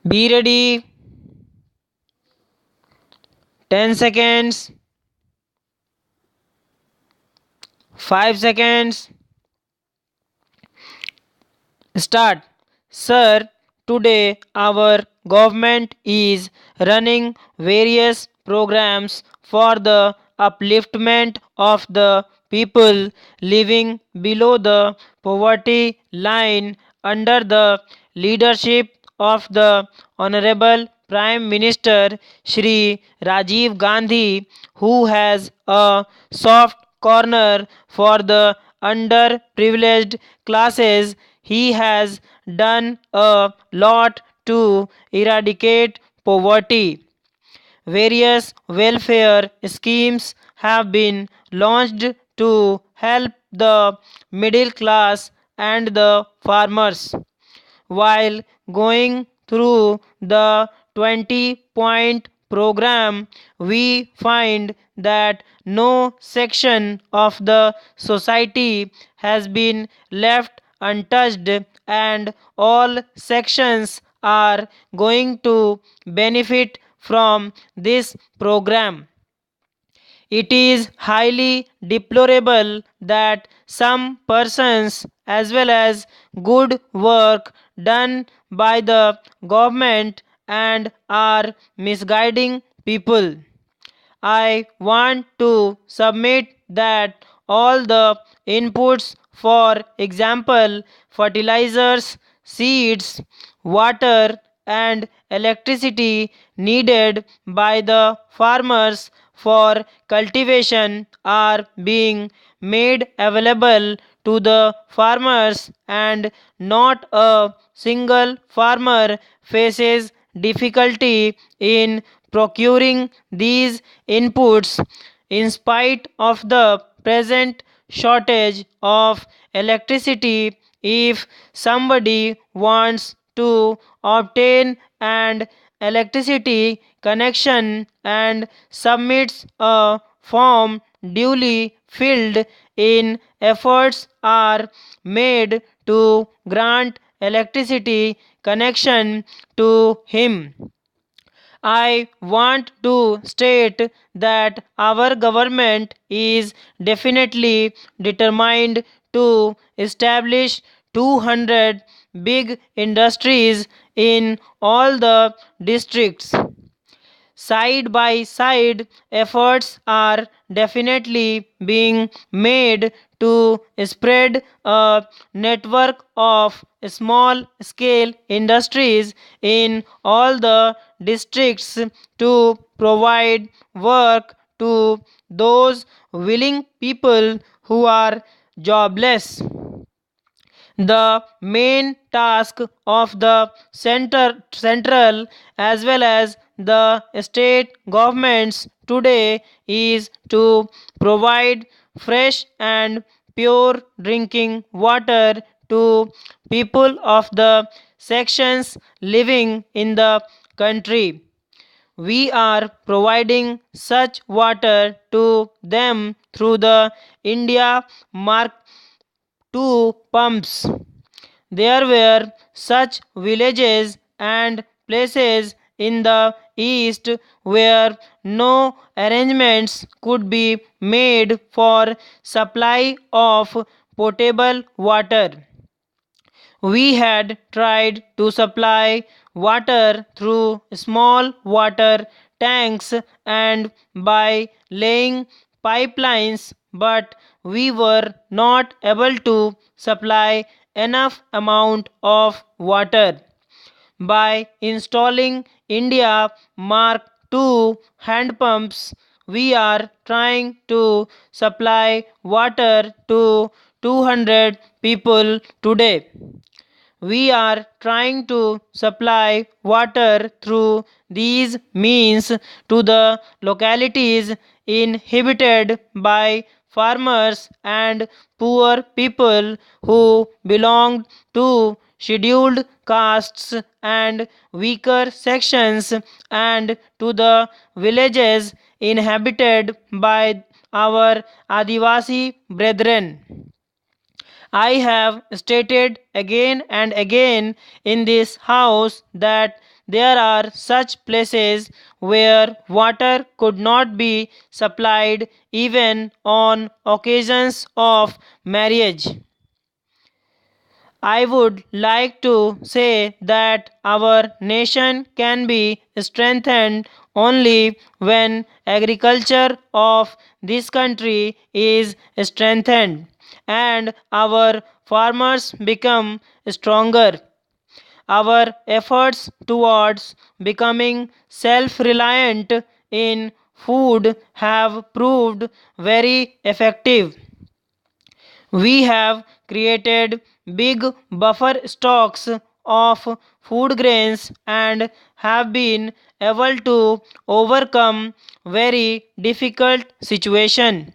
Be ready. 10 seconds. 5 seconds. Start. Sir, today our government is running various programs for the upliftment of the people living below the poverty line under the leadership of the Honorable Prime Minister Shri Rajiv Gandhi, who has a soft corner for the underprivileged classes. He has done a lot to eradicate poverty. Various welfare schemes have been launched to help the middle class and the farmers. While going through the 20-point program, we find that no section of the society has been left untouched, and all sections are going to benefit from this program. It is highly deplorable that some persons, as well as good work done by the government, and are misguiding people. I want to submit that all the inputs, for example, fertilizers, seeds, water, and electricity needed by the farmers for cultivation are being made available to the farmers, and not a single farmer faces difficulty in procuring these inputs in spite of the present shortage of electricity. If somebody wants to obtain an electricity connection and submits a form duly filled in, efforts are made to grant electricity connection to him. I want to state that our government is definitely determined to establish 200 big industries in all the districts. Side by side, efforts are definitely being made to spread a network of small scale industries in all the districts to provide work to those willing people who are jobless. The main task of the central as well as the state governments today is to provide fresh and pure drinking water to people of the sections living in the country. We are providing such water to them through the India Mark II pumps. There were such villages and places in the east where no arrangements could be made for supply of potable water. We had tried to supply water through small water tanks and by laying pipelines, but we were not able to supply enough amount of water. By installing India Mark II hand pumps, we are trying to supply water to 200 people today. We are trying to supply water through these means to the localities inhabited by farmers and poor people who belong to scheduled castes and weaker sections, and to the villages inhabited by our Adivasi brethren. I have stated again and again in this house that There are such places where water could not be supplied even on occasions of marriage. I would like to say that our nation can be strengthened only when agriculture of this country is strengthened and our farmers become stronger. Our efforts towards becoming self reliant in food have proved very effective. We have created big buffer stocks of food grains and have been able to overcome very difficult situation.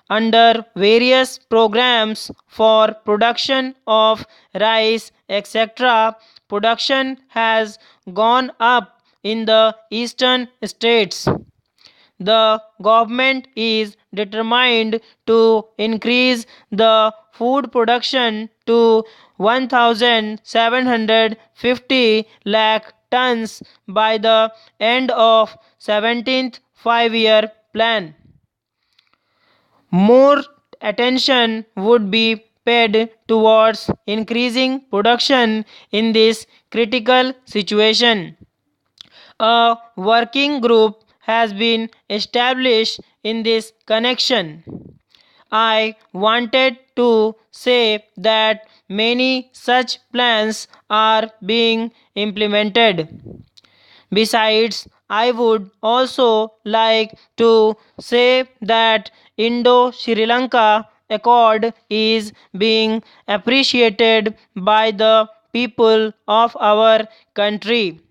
Under various programs for production of rice, etc., production has gone up in the eastern states. The government is determined to increase the food production to 1750 lakh tons by the end of 17th 5-year plan. More attention would be paid towards increasing production in this critical situation. A working group has been established in this connection. I wanted to say that many such plans are being implemented. Besides, I would also like to say that Indo Sri Lanka Accord is being appreciated by the people of our country.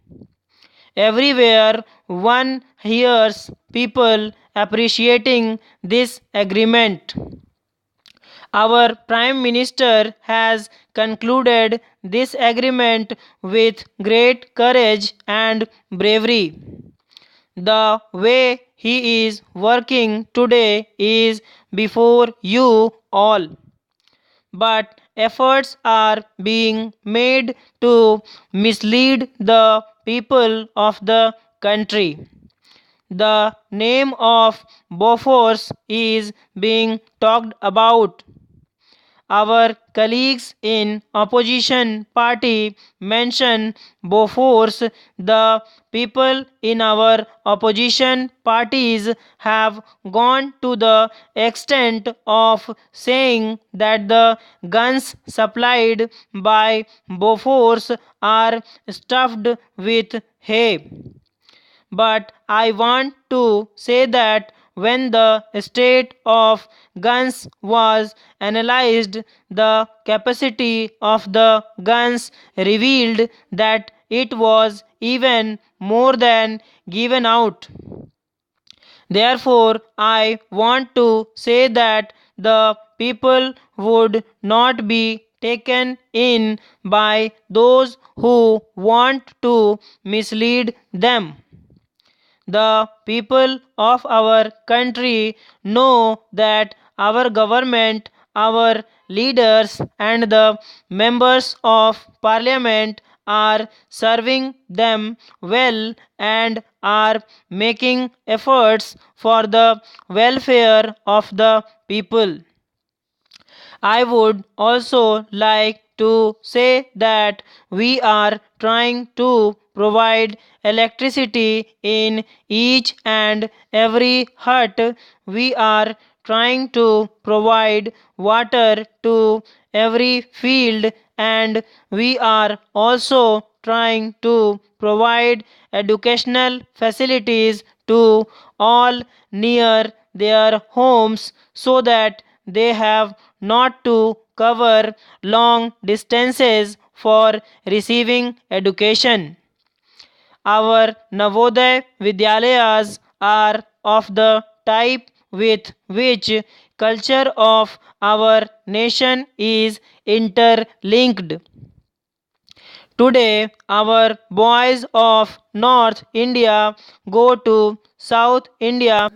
Everywhere one hears people appreciating this agreement. Our Prime Minister has concluded this agreement with great courage and bravery. The way he is working today is before you all. But efforts are being made to mislead the people of the country. The name of Bofors is being talked about. Our colleagues in opposition party mention Bofors. The people in our opposition parties have gone to the extent of saying that the guns supplied by Bofors are stuffed with hay. But I want to say that when the state of guns was analyzed, the capacity of the guns revealed that it was even more than given out. Therefore, I want to say that the people would not be taken in by those who want to mislead them. The people of our country know that our government, our leaders, and the members of parliament are serving them well and are making efforts for the welfare of the people. I would also like to say that we are trying to provide electricity in each and every hut. We are trying to provide water to every field, and we are also trying to provide educational facilities to all near their homes so that they have not to cover long distances for receiving education. Our Navodaya Vidyalayas are of the type with which culture of our nation is interlinked. Today, our boys of North India go to South India